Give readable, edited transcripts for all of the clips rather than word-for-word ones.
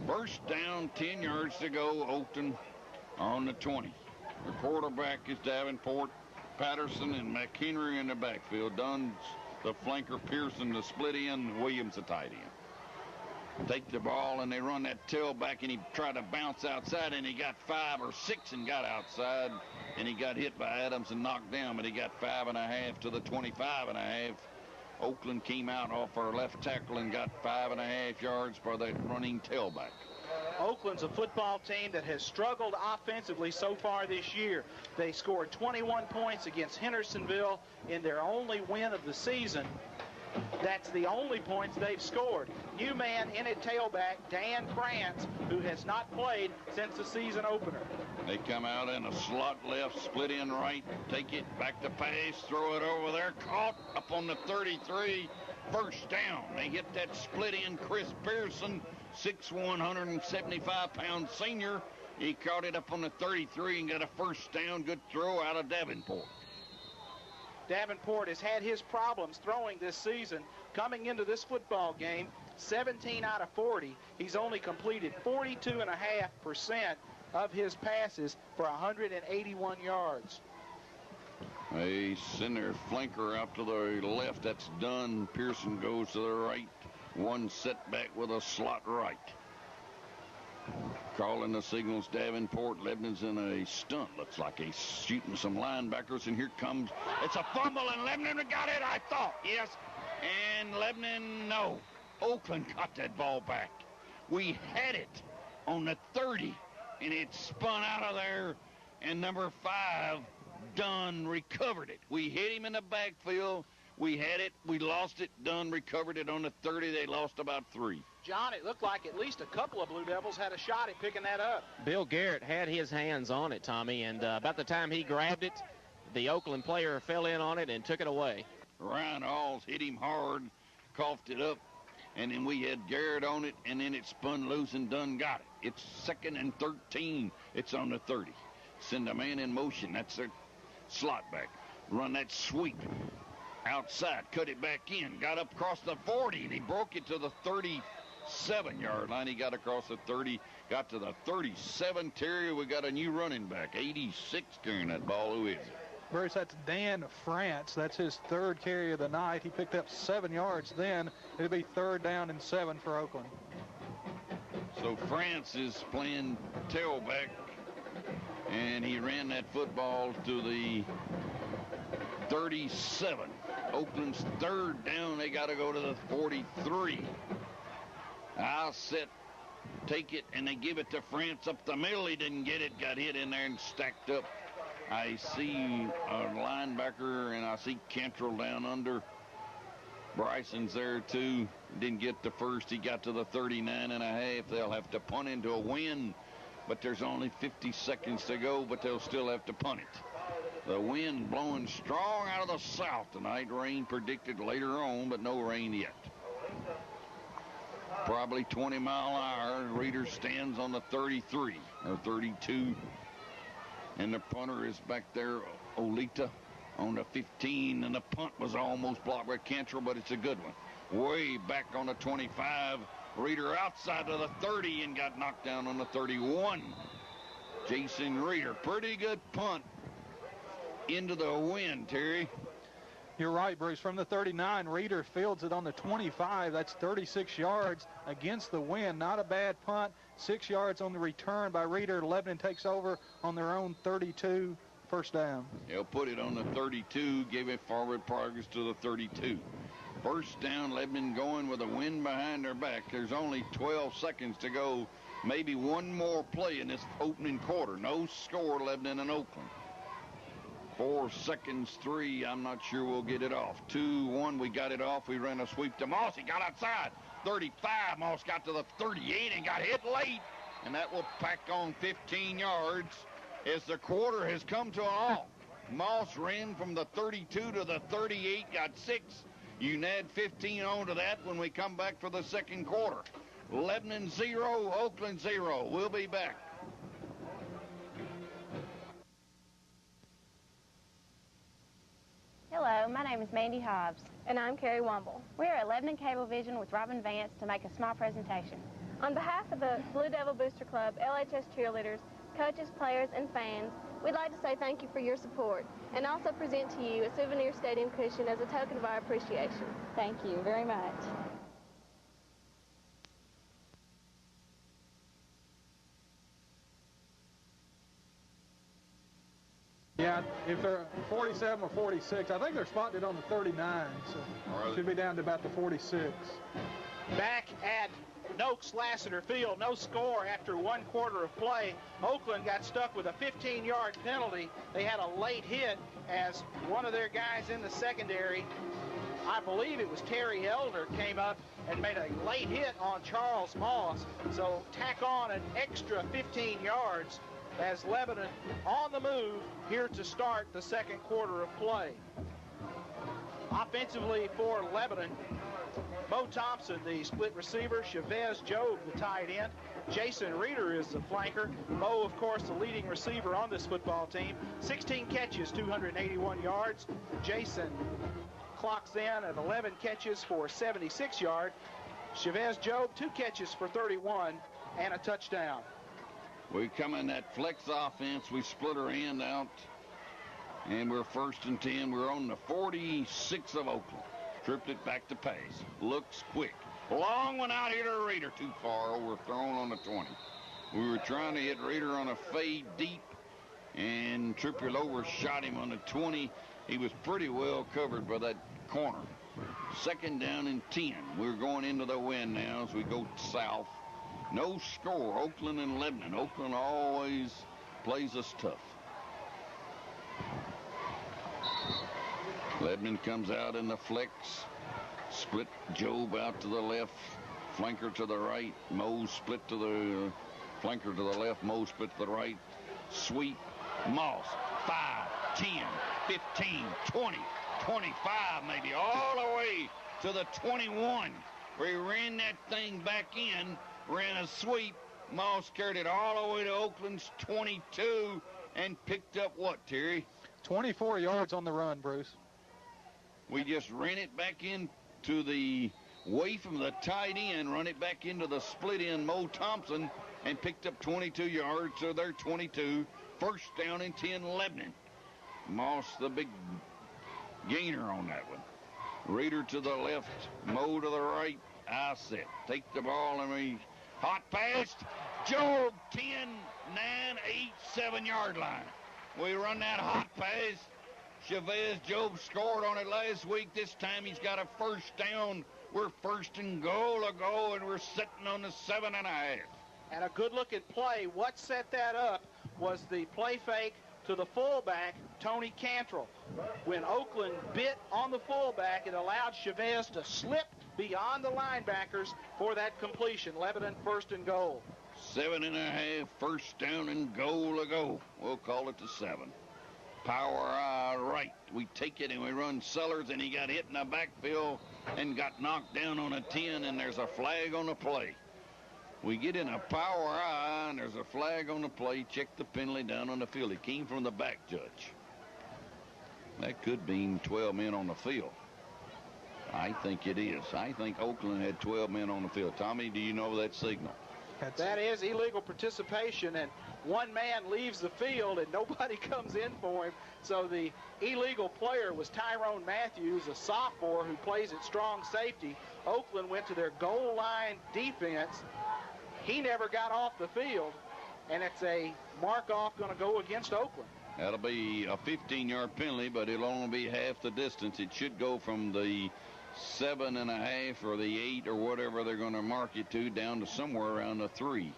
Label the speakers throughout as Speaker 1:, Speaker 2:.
Speaker 1: First down, 10 yards to go, Oakland on the 20. The quarterback is Davenport, Patterson, and McHenry in the backfield. Dunn's the flanker, Pearson the split end, Williams the tight end. Take the ball, and they run that tailback, and he tried to bounce outside, and he got 5 or 6 and got outside, and he got hit by Adams and knocked down, but he got 5.5 to the 25.5. Oakland came out off our left tackle and got 5.5 yards for that running tailback.
Speaker 2: Oakland's a football team that has struggled offensively so far this year. They scored 21 points against Hendersonville in their only win of the season. That's the only points they've scored. New man in at tailback, Dan France, who has not played since the season opener.
Speaker 1: They come out in a slot left, split in right, take it back to pass, throw it over there, caught up on the 33, first down. They hit that split in, Chris Pearson, 6'1", 175-pound senior. He caught it up on the 33 and got a first down. Good throw out of Davenport.
Speaker 2: Davenport has had his problems throwing this season. Coming into this football game, 17 out of 40. He's only completed 42.5% of his passes for 181 yards.
Speaker 1: They send their flanker out to the left. That's done. Pearson goes to the right. One setback with a slot right. Calling the signals, Davenport. Lebanon's in a stunt. Looks like he's shooting some linebackers, and here comes, it's a fumble, and Lebanon got it, I thought, yes. And Lebanon, no. Oakland got that ball back. We had it on the 30, and it spun out of there, and number 5, Dunn, recovered it. We hit him in the backfield. We had it. We lost it. Dunn recovered it on the 30. They lost about 3.
Speaker 2: John, it looked like at least a couple of Blue Devils had a shot at picking that up.
Speaker 3: Bill Garrett had his hands on it, Tommy, and about the time he grabbed it, the Oakland player fell in on it and took it away.
Speaker 1: Ryan Halls hit him hard, coughed it up, and then we had Garrett on it, and then it spun loose, and Dunn got it. It's 2nd and 13. It's on the 30. Send a man in motion. That's their slot back. Run that sweep. Outside, cut it back in, got up across the 40, and he broke it to the 37-yard line. He got across the 30, got to the 37. Terry, we got a new running back, 86 carrying that ball. Who is it?
Speaker 4: Bruce, that's Dan France. That's his 3rd carry of the night. He picked up 7 yards then. It'll be 3rd down and 7 for Oakland.
Speaker 1: So France is playing tailback, and he ran that football to the 37. Oakland's 3rd down. They got to go to the 43. I'll set, take it, and they give it to France up the middle. He didn't get it, got hit in there and stacked up. I see a linebacker, and I see Cantrell down under. Bryson's there, too. Didn't get the first. He got to the 39.5. They'll have to punt into a win, but there's only 50 seconds to go, but they'll still have to punt it. The wind blowing strong out of the south tonight. Rain predicted later on, but no rain yet. Probably 20 mile an hour. Reader stands on the 33 or 32. And the punter is back there, Olita, on the 15. And the punt was almost blocked by Cantrell, but it's a good one. Way back on the 25. Reader outside of the 30 and got knocked down on the 31. Jason Reader, pretty good punt. Into the wind, Terry.
Speaker 4: You're right, Bruce. From the 39, Reader fields it on the 25. That's 36 yards against the wind. Not a bad punt. 6 yards on the return by Reader. Lebanon takes over on their own 32, first down.
Speaker 1: They'll put it on the 32, give it forward progress to the 32. First down, Lebanon going with the wind behind their back. There's only 12 seconds to go. Maybe one more play in this opening quarter. No score, Lebanon and Oakland. 4 seconds, 3, I'm not sure we'll get it off. 2, 1, we got it off. We ran a sweep to Moss. He got outside. 35, Moss got to the 38 and got hit late. And that will pack on 15 yards as the quarter has come to an halt. Moss ran from the 32 to the 38, got 6. You can add 15 on to that when we come back for the second quarter. Lebanon 0, Oakland 0. We'll be back.
Speaker 5: Hello, my name is Mandy Hobbs.
Speaker 6: And I'm Carrie Womble.
Speaker 5: We are at Lebanon Cablevision with Robin Vance to make a small presentation. On behalf of the Blue Devil Booster Club, LHS cheerleaders, coaches, players, and fans, we'd like to say thank you for your support and also present to you a souvenir stadium cushion as a token of our appreciation.
Speaker 6: Thank you very much.
Speaker 4: Yeah, if they're 47 or 46, I think they're spotted on the 39, so it should be down to about the 46.
Speaker 2: Back at Noakes Lassiter Field, no score after 1 quarter of play. Oakland got stuck with a 15-yard penalty. They had a late hit as one of their guys in the secondary, I believe it was Terry Elder, came up and made a late hit on Charles Moss. So tack on an extra 15 yards as Lebanon on the move here to start the 2nd quarter of play. Offensively for Lebanon, Mo Thompson, the split receiver, Chavez Job, the tight end, Jason Reeder is the flanker. Mo, of course, the leading receiver on this football team. 16 catches, 281 yards. Jason clocks in at 11 catches for 76 yards. Chavez Job, 2 catches for 31 and a touchdown.
Speaker 1: We come in that flex offense. We split our end out, and we're 1st and 10. We're on the 46 of Oakland. Tripped it back to pass. Looks quick. Long one out here to Reeder. Too far. Overthrown on the 20. We were trying to hit Reeder on a fade deep, and Trippier overshot him on the 20. He was pretty well covered by that corner. 2nd down and 10. We're going into the wind now as we go south. No score. Oakland and Lebanon. Oakland always plays us tough. Lebanon comes out in the flex. Split Job out to the left. Flanker to the right. Mo split to the flanker to the left. Mo split to the right. Sweep. Moss. 5, 10, 15, 20, 25 maybe. All the way to the 21. We ran that thing back in. Ran a sweep. Moss carried it all the way to Oakland's 22 and picked up what, Terry?
Speaker 4: 24 yards on the run, Bruce.
Speaker 1: We just ran it back into the way from the tight end, run it back into the split end, Mo Thompson, and picked up 22 yards. So they're 22. 1st down and 10, Lebanon. Moss, the big gainer on that one. Reeder to the left, Mo to the right. I set. Take the ball and we hot pass. Job 10, 9, 8, 7-yard line. We run that hot pass. Chavez Job scored on it last week. This time he's got a 1st down. We're 1st and goal to go, and we're sitting on the 7.5.
Speaker 2: And a good-looking play. What set that up was the play fake to the fullback, Tony Cantrell. When Oakland bit on the fullback, it allowed Chavez to slip beyond the linebackers for that completion. Lebanon 1st and goal.
Speaker 1: 7.5, 1st down and goal to go. We'll call it the 7. Power eye right. We take it and we run Sellers, and he got hit in the backfield and got knocked down on a 10, and there's a flag on the play. We get in a power eye, and there's a flag on the play. Check the penalty down on the field. It came from the back judge. That could mean 12 men on the field. I think it is. I think Oakland had 12 men on the field. Tommy, do you know that signal?
Speaker 2: That is illegal participation, and one man leaves the field and nobody comes in for him. So the illegal player was Tyrone Matthews, a sophomore who plays at strong safety. Oakland went to their goal line defense. He never got off the field, and it's a mark-off going to go against Oakland.
Speaker 1: That'll be a 15-yard penalty, but it'll only be half the distance. It should go from the 7.5 or the 8 or whatever they're going to mark it to down to somewhere around the 3.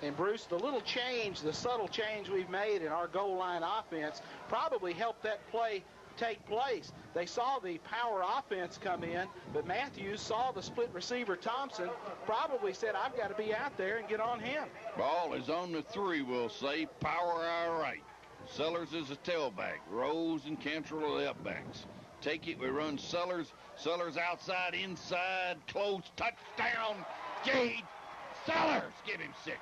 Speaker 2: And Bruce, the little change, the subtle change we've made in our goal line offense probably helped that play take place. They saw the power offense come in, but Matthews saw the split receiver Thompson, probably said, I've got to be out there and get on him.
Speaker 1: Ball is on the 3, we'll say. Power our right. Sellers is a tailback. Rose and Cantrell are the upbacks. Take it, we run Sellers. Sellers outside, inside, close, touchdown. Jade Sellers, give him 6.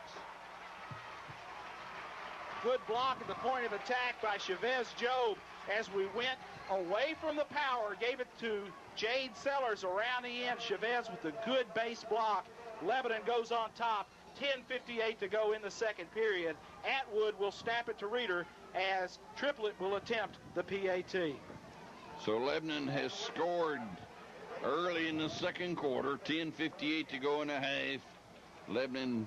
Speaker 2: Good block at the point of attack by Chavez Job as we went away from the power, gave it to Jade Sellers around the end. Chavez with a good base block Lebanon goes on top. 10:58 to go in the second period. Atwood will snap it to Reeder as Triplett will attempt the PAT.
Speaker 1: So Lebanon has scored early in the second quarter. 10:58 to go in the half. Lebanon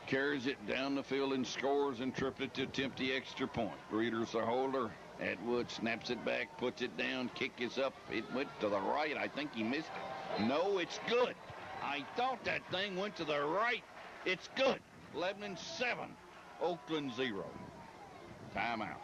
Speaker 1: carries it down the field and scores, and Triplett to attempt the extra point. Reeder's the holder. Atwood snaps it back, puts it down, kick is up. It went to the right. I think he missed it. No, it's good. I thought that thing went to the right. It's good. Lebanon 7, Oakland 0. Timeout.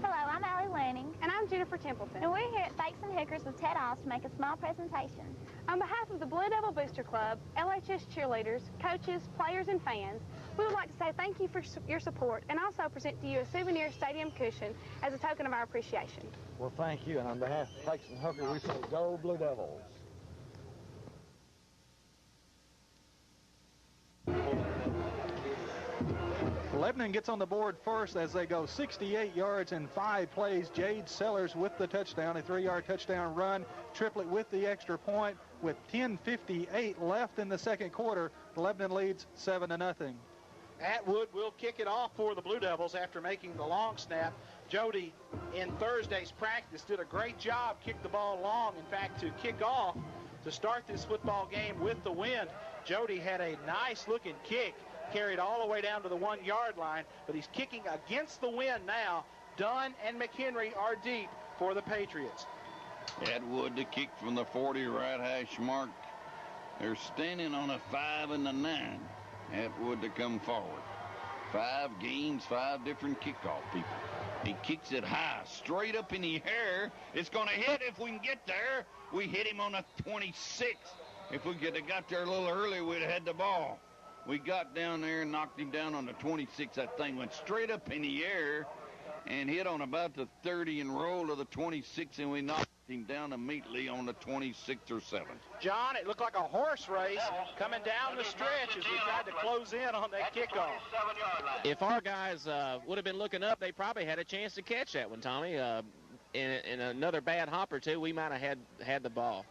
Speaker 6: Hello, I'm Allie Lanning.
Speaker 5: And I'm Jennifer Templeton.
Speaker 6: And we're here at Fakes and Hookers with Ted Oss to make a small presentation.
Speaker 5: On behalf of the Blue Devil Booster Club, LHS cheerleaders, coaches, players, and fans, we would like to say thank you for your support and also present to you a souvenir stadium cushion as a token of our appreciation.
Speaker 7: Well, thank you, and on behalf of Fakes and Hookers, we say go Blue Devils.
Speaker 4: Lebanon gets on the board first as they go 68 yards in 5 plays. Jade Sellers with the touchdown, a 3-yard touchdown run. Triplett with the extra point. With 10:58 left in the second quarter, Lebanon leads 7-0.
Speaker 2: Atwood will kick it off for the Blue Devils after making the long snap. Jody, in Thursday's practice, did a great job, kicked the ball long. In fact, to kick off, to start this football game with the wind, Jody had a nice-looking kick, carried all the way down to the 1-yard line, but he's kicking against the wind now. Dunn and McHenry are deep for the Patriots.
Speaker 1: Atwood to kick from the 40 right hash mark. They're standing on a 5 and a 9. Atwood to come forward. 5 games, 5 different kickoff people. He kicks it high, straight up in the air. It's going to hit if we can get there. We hit him on the 26. If we could have got there a little earlier, we'd have had the ball. We got down there and knocked him down on the 26. That thing went straight up in the air and hit on about the 30 and rolled to the 26, and we knocked him down immediately on the 26 or 7.
Speaker 2: John, it looked like a horse race coming down the stretch as we tried to close in on that kickoff.
Speaker 3: If our guys would have been looking up, they probably had a chance to catch that one, Tommy. In another bad hop or two, we might have had the ball.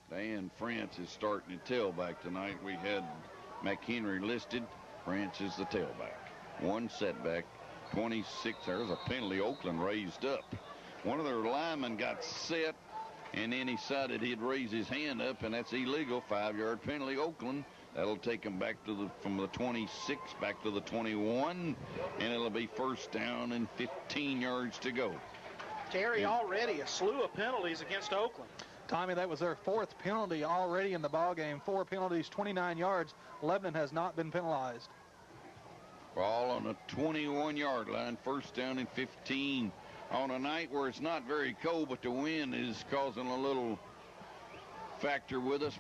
Speaker 1: Dan France is starting the tailback tonight. We had McHenry listed. France is the tailback. 1 setback, 26. There's a penalty. Oakland raised up. One of their linemen got set, and then he decided he'd raise his hand up, and that's illegal. 5-yard penalty, Oakland. That'll take him back to from the 26 back to the 21, and it'll be first down and 15 yards to go.
Speaker 2: Terry, already a slew of penalties against Oakland.
Speaker 4: Tommy, that was their 4th penalty already in the ballgame. 4 penalties, 29 yards. Lebanon has not been penalized.
Speaker 1: Ball on the 21-yard line, first down and 15. On a night where it's not very cold, but the wind is causing a little factor with us.